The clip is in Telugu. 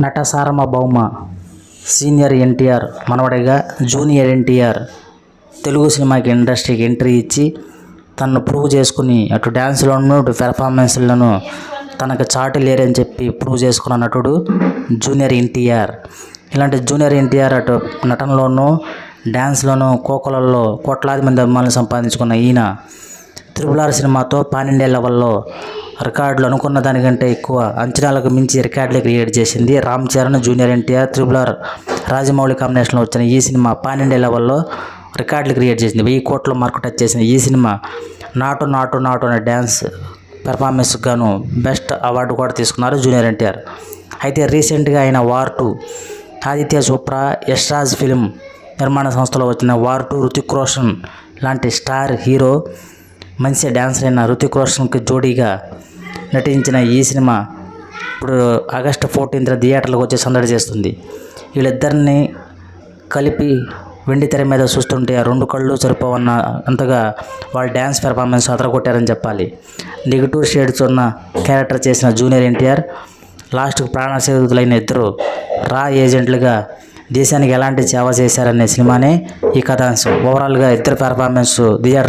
నట సార్వభౌమ సీనియర్ ఎన్టీఆర్ మనవడిగా జూనియర్ ఎన్టీఆర్ తెలుగు సినిమాకి ఇండస్ట్రీకి ఎంట్రీ ఇచ్చి తనను ప్రూవ్ చేసుకుని అటు డ్యాన్స్లోనూ ఇటు పెర్ఫార్మెన్స్లను తనకు చాటు లేరని చెప్పి ప్రూవ్ చేసుకున్న నటుడు జూనియర్ ఎన్టీఆర్. ఇలాంటి జూనియర్ ఎన్టీఆర్ అటు నటనలోనూ డ్యాన్స్లోనూ కోకొలలో కోట్లాది మంది అభిమానులు సంపాదించుకున్న ఈయన RRR సినిమాతో పాన్ ఇండియా లెవెల్లో రికార్డులు అనుకున్న దానికంటే ఎక్కువ అంచనాలకు మించి రికార్డులు క్రియేట్ చేసింది. రామ్ చరణ్, జూనియర్ ఎన్టీఆర్, RRR రాజమౌళి కాంబినేషన్లో వచ్చిన ఈ సినిమా పాన్ ఇండియా లెవెల్లో రికార్డులు క్రియేట్ చేసింది. 1000 కోట్ల మార్కు టచ్ చేసిన ఈ సినిమా నాటు నాటు నాటు అనే డ్యాన్స్ పెర్ఫార్మెన్స్కి గాను బెస్ట్ అవార్డు కూడా తీసుకున్నారు జూనియర్ ఎన్టీఆర్. అయితే రీసెంట్గా ఆయన వార్ 2 ఆదిత్య చోప్రా యష్రాజ్ ఫిలిం నిర్మాణ సంస్థలో వచ్చిన వార్ 2 హృతిక్ రోషన్ లాంటి స్టార్ హీరో మంచి డ్యాన్సర్ అయిన హృతిక్ రోషన్కి జోడీగా నటించిన ఈ సినిమా ఇప్పుడు ఆగస్టు 14th థియేటర్లకు వచ్చి సందడి చేస్తుంది. వీళ్ళిద్దరిని కలిపి వెండి తెర మీద చూస్తుంటే ఆ 2 కళ్ళు సరిపోవన్న అంతగా వాళ్ళ డ్యాన్స్ పెర్ఫార్మెన్స్ అదరగొట్టారని చెప్పాలి. నెగిటివ్ షేడ్స్ ఉన్న క్యారెక్టర్ చేసిన జూనియర్ ఎన్టీఆర్ లాస్ట్కు ప్రాణశేతులైన ఇద్దరు రా ఏజెంట్లుగా దేశానికి ఎలాంటి సేవ చేశారనే సినిమానే ఈ కథాంశం. ఓవరాల్గా ఇద్దరు పెర్ఫార్మెన్స్ థియేటర్